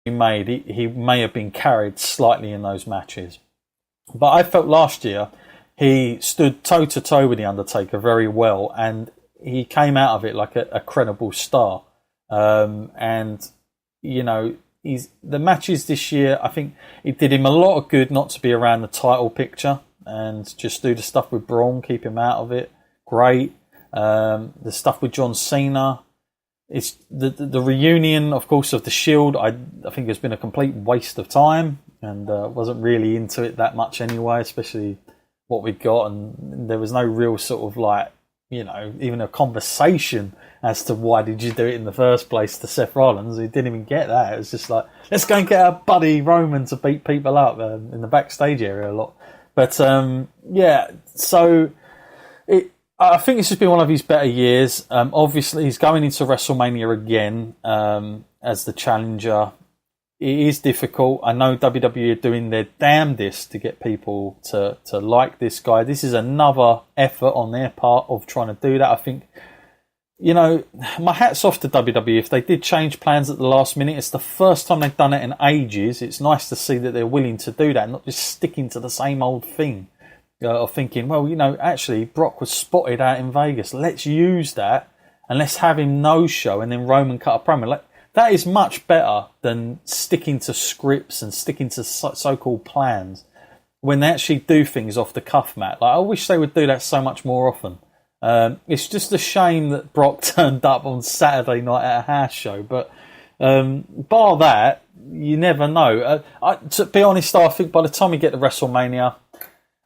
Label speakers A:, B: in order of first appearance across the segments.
A: made, he may have been carried slightly in those matches. But I felt last year he stood toe-to-toe with The Undertaker very well, and he came out of it like a credible star. And, you know, the matches this year, I think it did him a lot of good not to be around the title picture and just do the stuff with Braun, keep him out of it. Great. The stuff with John Cena. It's the reunion, of course, of the Shield. I think has been a complete waste of time, and wasn't really into it that much anyway, especially what we got, and there was no real sort of like, you know, even a conversation as to why did you do it in the first place to Seth Rollins. He didn't even get that. It was just like, let's go and get our buddy Roman to beat people up in the backstage area a lot. But yeah, so I think it's just been one of his better years. Obviously, he's going into WrestleMania again as the challenger. It is difficult. I know WWE are doing their damnedest to get people to like this guy. This is another effort on their part of trying to do that. I think, you know, my hat's off to WWE. If they did change plans at the last minute, it's the first time they've done it in ages. It's nice to see that they're willing to do that and not just sticking to the same old thing. Of thinking, well, you know, actually Brock was spotted out in Vegas. Let's use that and let's have him no-show and then Roman cut a promo. Like, that is much better than sticking to scripts and sticking to so-called plans when they actually do things off the cuff, Matt. Like, I wish they would do that so much more often. It's just a shame that Brock turned up on Saturday night at a house show, but bar that, you never know. To be honest, I think by the time we get to WrestleMania,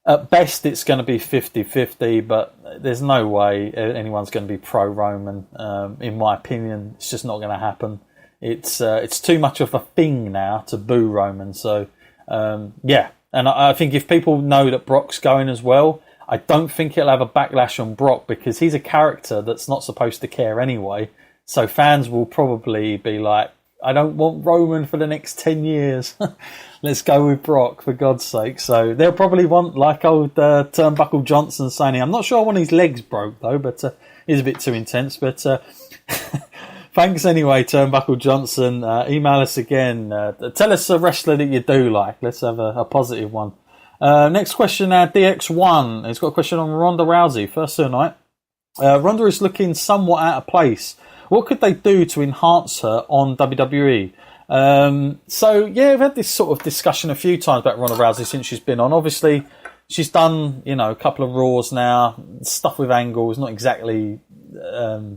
A: at best, it's going to be 50-50, but there's no way anyone's going to be pro-Roman. In my opinion, it's just not going to happen. It's too much of a thing now to boo Roman. So, yeah. And I think if people know that Brock's going as well, I don't think it'll have a backlash on Brock because he's a character that's not supposed to care anyway. So fans will probably be like, I don't want Roman for the next 10 years. Let's go with Brock, for God's sake. So they'll probably want, like old Turnbuckle Johnson saying, I'm not sure I want his legs broke, though, but he's a bit too intense. But thanks anyway, Turnbuckle Johnson. Email us again. Tell us a wrestler that you do like. Let's have a positive one. Next question now, DX1. He's got a question on Ronda Rousey. First of the night. Ronda is looking somewhat out of place. What could they do to enhance her on WWE? So, yeah, we've had this sort of discussion a few times about Ronda Rousey since she's been on. Obviously, she's done, you know, a couple of Raws now. Stuff with angles, not exactly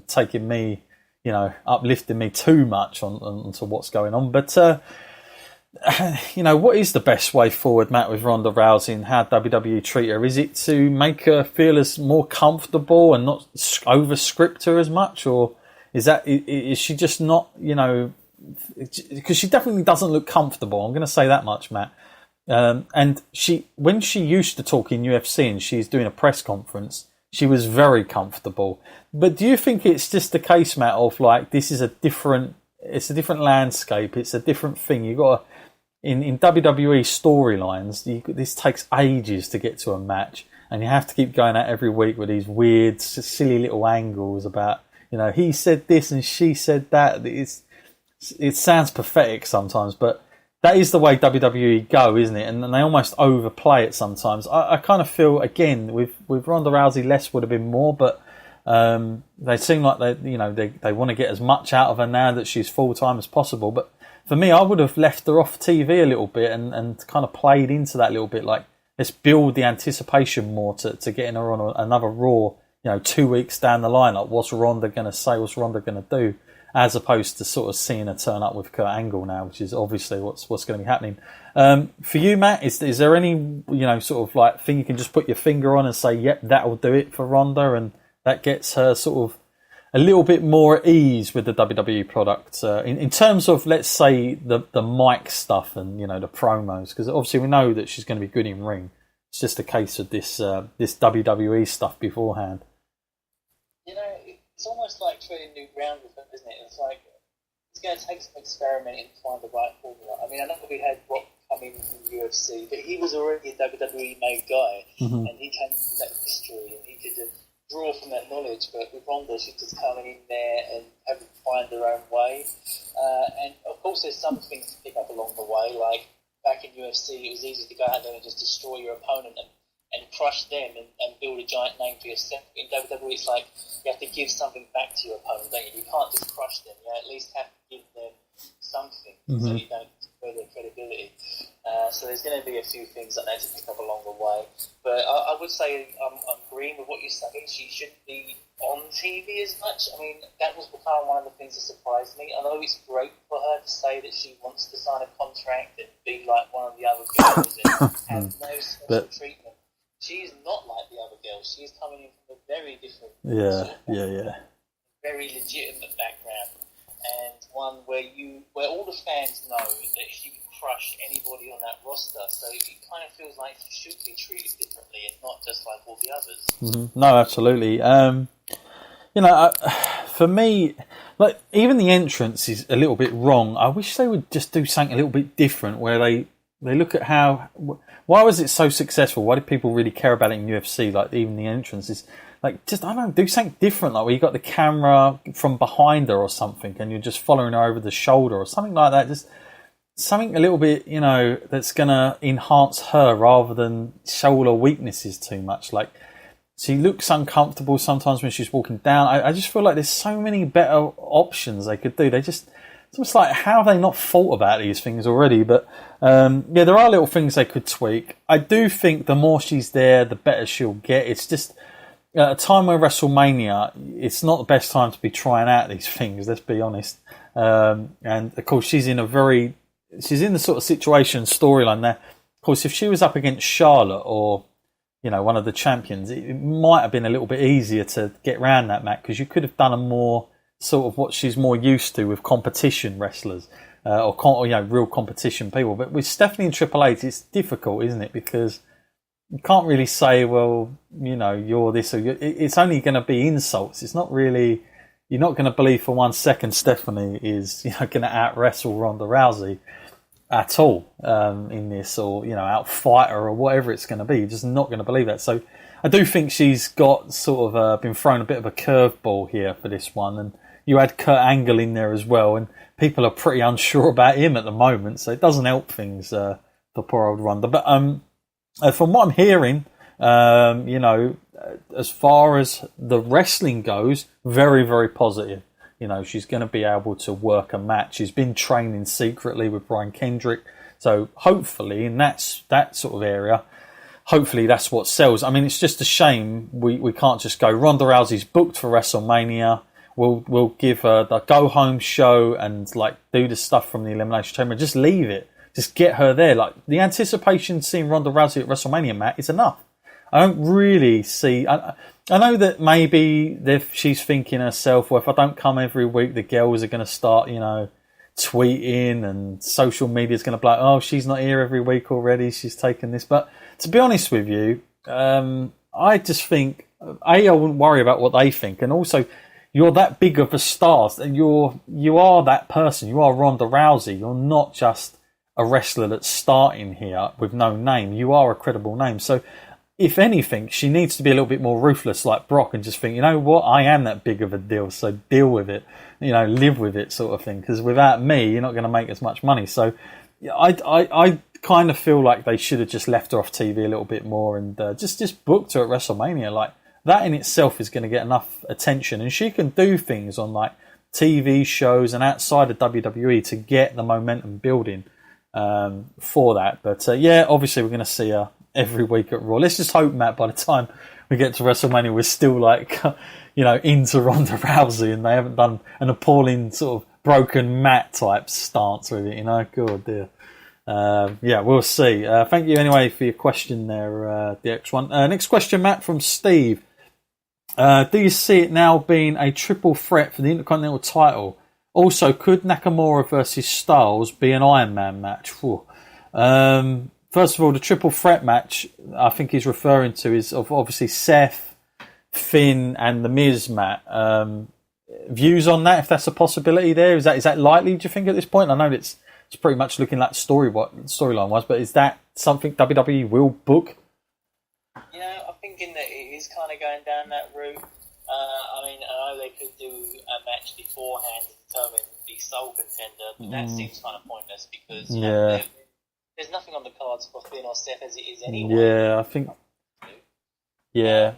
A: taking me, you know, uplifting me too much onto what's going on. But, you know, what is the best way forward, Matt, with Ronda Rousey and how WWE treat her? Is it to make her feel as more comfortable and not over-script her as much? Or is she just not, you know... Because she definitely doesn't look comfortable. I'm going to say that much, Matt. And when she used to talk in UFC and she's doing a press conference, she was very comfortable. But do you think it's just the case, Matt, of like this is a different landscape, it's a different thing? You got in WWE storylines, this takes ages to get to a match, and you have to keep going out every week with these weird, silly little angles about, you know, he said this and she said that. It sounds pathetic sometimes, but that is the way WWE go, isn't it? And they almost overplay it sometimes. I kind of feel, again, with Ronda Rousey, less would have been more, but they seem like they want to get as much out of her now that she's full-time as possible. But for me, I would have left her off TV a little bit and kind of played into that a little bit. Like, let's build the anticipation more to getting her on another Raw, you know, 2 weeks down the line. Like, what's Ronda going to say? What's Ronda going to do? As opposed to sort of seeing her turn up with Kurt Angle now, which is obviously what's going to be happening. For you, Matt, is there any, you know, sort of like thing you can just put your finger on and say, yep, that'll do it for Ronda, and that gets her sort of a little bit more at ease with the WWE product in terms of, let's say, the mic stuff and, you know, the promos, because obviously we know that she's going to be good in ring. It's just a case of this WWE stuff beforehand.
B: You know, it's almost like treading new ground with them, isn't it? It's like, it's going to take some experimenting to find the right formula. I mean, I know we had Brock come in from the UFC, but he was already a WWE made guy, and he came from that history, and he could draw from that knowledge, but with Ronda, she's just coming in there and having to find her own way. And of course, there's some things to pick up along the way. Like back in UFC, it was easy to go out there and just destroy your opponent and crush them and build a giant name for yourself. In WWE, it's like you have to give something back to your opponent, don't you? You can't just crush them. You at least have to give them something so you don't destroy their credibility. So there's going to be a few things that I need to pick up along the way. But I would say I'm agreeing with what you're saying. She shouldn't be on TV as much. I mean, that was become one of the things that surprised me. I know it's great for her to say that she wants to sign a contract and be like one of the other girls and have no special treatment. She's not like the other girls. She's coming in from a very different, very legitimate background, and one where all the fans know that she can crush anybody on that roster. So it kind of feels like she should be treated differently and not just like all the others.
A: Mm-hmm. No, absolutely. For me, like even the entrance is a little bit wrong. I wish they would just do something a little bit different, where they look at why was it so successful? Why did people really care about it in UFC? Like even the entrance is like, just, I don't know, do something different. Like where you got the camera from behind her or something and you're just following her over the shoulder or something like that. Just something a little bit, that's going to enhance her rather than show all her weaknesses too much. Like she looks uncomfortable sometimes when she's walking down. I just feel like there's so many better options they could do. It's almost like, how have they not thought about these things already? But there are little things they could tweak. I do think the more she's there, the better she'll get. It's just at a time where WrestleMania, it's not the best time to be trying out these things, let's be honest. And of course, she's in the sort of situation, storyline there. Of course, if she was up against Charlotte or, one of the champions, it might have been a little bit easier to get around that match, because you could have done a more sort of what she's more used to with competition wrestlers or real competition people. But with Stephanie and Triple H, it's difficult, isn't it? Because you can't really say, well, you're this or it's only going to be insults. It's not really, you're not going to believe for 1 second Stephanie is going to out wrestle Ronda Rousey at all in this, or out fight her or whatever it's going to be. You're just not going to believe that. So I do think she's got sort of been thrown a bit of a curveball here for this one. And you had Kurt Angle in there as well, and people are pretty unsure about him at the moment, so it doesn't help things for poor old Ronda. But from what I'm hearing, as far as the wrestling goes, very, very positive. She's going to be able to work a match. She's been training secretly with Brian Kendrick, so hopefully in that sort of area, hopefully that's what sells. I mean, it's just a shame we can't just go, Ronda Rousey's booked for WrestleMania. We'll give her the go home show and like do the stuff from the Elimination Chamber. Just leave it. Just get her there. Like the anticipation seeing Ronda Rousey at WrestleMania, Matt, is enough. I don't really see. I know that maybe she's thinking herself, well, if I don't come every week, the girls are going to start, tweeting, and social media is going to be like, oh, she's not here every week already. She's taken this. But to be honest with you, I just think I wouldn't worry about what they think, and also, you're that big of a star, and you are that person. You are Ronda Rousey. You're not just a wrestler that's starting here with no name. You are a credible name. So, if anything, she needs to be a little bit more ruthless like Brock and just think, you know what, I am that big of a deal, so deal with it. Live with it, sort of thing. Because without me, you're not going to make as much money. So, I kind of feel like they should have just left her off TV a little bit more and just booked her at WrestleMania. Like, that in itself is going to get enough attention, and she can do things on like TV shows and outside of WWE to get the momentum building for that. But obviously we're going to see her every week at Raw. Let's just hope, Matt, by the time we get to WrestleMania, we're still like into Ronda Rousey and they haven't done an appalling sort of broken Matt type stance with it. God dear. We'll see. Thank you anyway for your question there, the X1. Next question, Matt, from Steve. Do you see it now being a triple threat for the Intercontinental title? Also, could Nakamura versus Styles be an Iron Man match? First of all, the triple threat match I think he's referring to is obviously Seth, Finn, and The Miz, Matt. Views on that, if that's a possibility there? Is that likely, do you think, at this point? I know it's pretty much looking like storyline-wise, but is that something WWE will book?
B: I'm thinking that it is kind of going down that route. I mean, I know they could do a match beforehand to determine the sole contender, but that seems kind of pointless because there's nothing on the cards for Finn or Seth as it is anyway.
A: Yeah, I think. Yeah.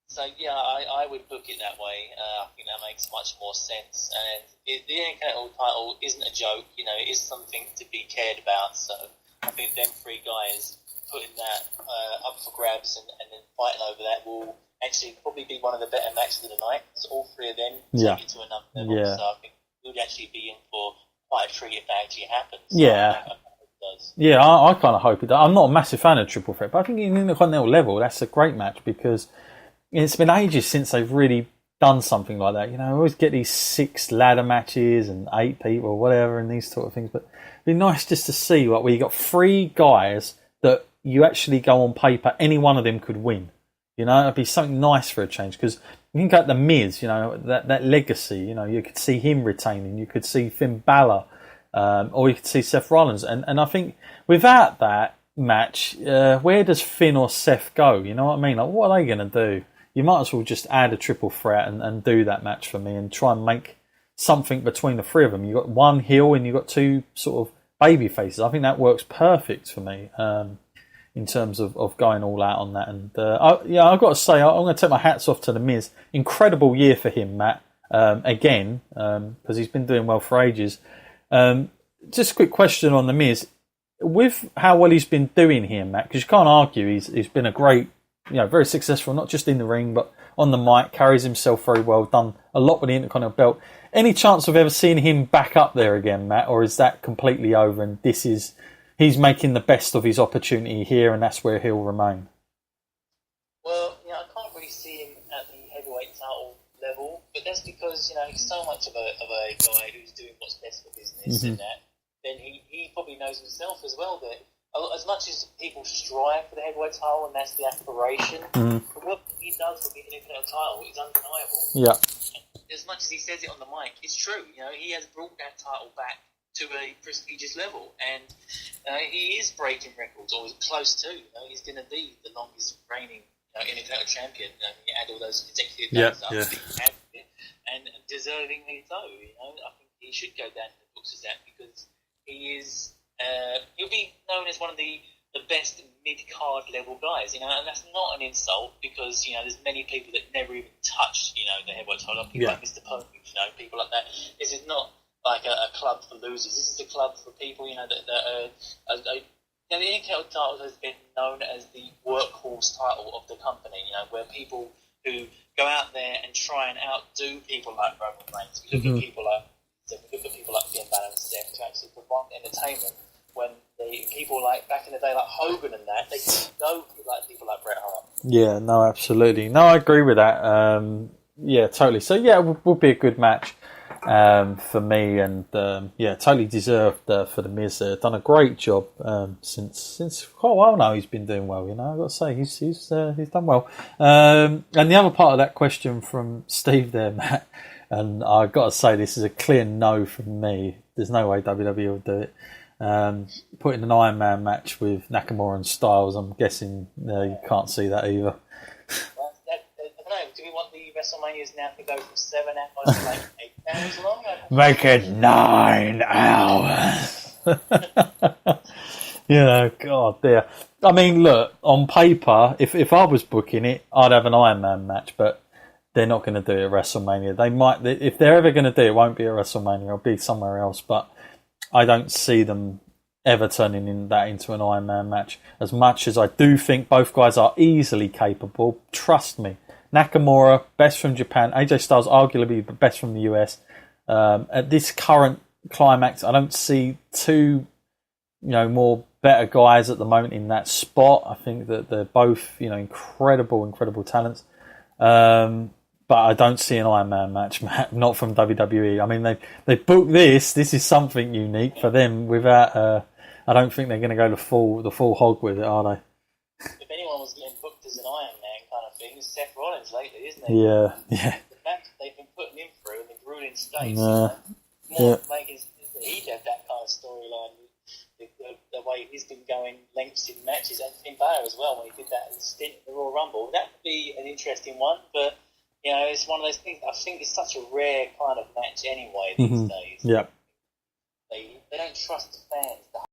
B: So yeah, I would book it that way. I think that makes much more sense. And the Intercontinental title isn't a joke. You know, it is something to be cared about. So I think them three guys putting that up for grabs and then fighting over that will actually probably be one of the better matches of the night. So all three of them take it to another level.
A: Yeah.
B: So I think we'd actually be in for quite a treat if that actually happens. So
A: yeah.
B: I hope it does.
A: Yeah, I kind of hope it does. I'm not a massive fan of Triple Threat, but I think in the Intercontinental level, that's a great match because it's been ages since they've really done something like that. You know, I always get these 6 ladder matches and 8 people or whatever and these sort of things. But it'd be nice just to see where you got 3 guys that you actually go on paper, any one of them could win. You know, it'd be something nice for a change because you think about The Miz, you know, that legacy, you know, you could see him retaining, you could see Finn Balor, or you could see Seth Rollins. And I think without that match, where does Finn or Seth go? You know what I mean? Like, what are they going to do? You might as well just add a triple threat and do that match for me and try and make something between the 3 of them. You've got 1 heel and you've got 2 sort of baby faces. I think that works perfect for me in terms of going all out on that. And I've got to say, I'm going to take my hats off to The Miz. Incredible year for him, Matt, again, because he's been doing well for ages. Just a quick question on The Miz. With how well he's been doing here, Matt, because you can't argue he's been a great, you know, very successful, not just in the ring, but on the mic, carries himself very well, done a lot with the Intercontinental belt. Any chance of ever seeing him back up there again, Matt, or is that completely over and he's making the best of his opportunity here and that's where he'll remain?
B: Well, you know, I can't really see him at the heavyweight title level, but that's because, you know, he's so much of a guy who's doing what's best for business and that, then he probably knows himself as well that as much as people strive for the heavyweight title and that's the aspiration, what he does for the Intercontinental title is undeniable.
A: Yeah.
B: As much as he says it on the mic, it's true. You know, he has brought that title back to a prestigious level, and he is breaking records, or close to. You know, he's going to be the longest reigning Intercontinental champion. You know, when you add all those consecutive days up, and deservingly so. You know, I think he should go down in the books as that because he is. He'll be known as one of the best mid-card level guys, you know, and that's not an insult because, you know, there's many people that never even touched, you know, the heavyweight title, people like Mr. Perfect, you know, people like that. This is not like a club for losers. This is a club for people, you know, that you know, the Intercontinental title has been known as the workhorse title of the company, you know, where people who go out there and try and outdo people like Roman Reigns. We look at people like Finn Balor and Steph to actually provide entertainment. When the people like back in the day, like Hogan and that, they couldn't go like people like Bret Hart. Yeah,
A: no, absolutely. No, I agree with that. Yeah, totally. So yeah, it would be a good match for me, and yeah, totally deserved for the Miz. Done a great job since quite a while now. He's been doing well. You know, I've got to say he's done well. And the other part of that question from Steve there, Matt, and I've got to say this is a clear no from me. There's no way WWE will do it. Putting an Iron Man match with Nakamura and Styles, I'm guessing you can't see that either.
B: Well, I don't know. Do we want the WrestleManias now to go from 7 hours to like 8 hours long?
A: Make it 9 hours. You know, God dear. I mean, look, on paper, if I was booking it, I'd have an Iron Man match, but they're not going to do it at WrestleMania. They might, if they're ever going to do it, it won't be at WrestleMania. It'll be somewhere else, but I don't see them ever turning that into an Iron Man match. As much as I do think both guys are easily capable, trust me. Nakamura, best from Japan. AJ Styles, arguably the best from the US. At this current climax, I don't see 2, more better guys at the moment in that spot. I think that they're both, incredible talents. But I don't see an Iron Man match, Matt, not from WWE. I mean, they booked this. This is something unique for them. Without, I don't think they're going to go the full hog with it, are they?
B: If anyone was getting booked as an Iron Man kind of thing, it's Seth Rollins lately, isn't it?
A: Yeah.
B: The match they've been putting him through in the grueling states. More making sense that he'd have that kind of storyline. The the way he's been going lengths in matches, and Finn Balor as well when he did that stint in the Royal Rumble. That would be an interesting one, but it's one of those things. I think it's such a rare kind of match anyway these days.
A: Yeah,
B: They don't trust the fans.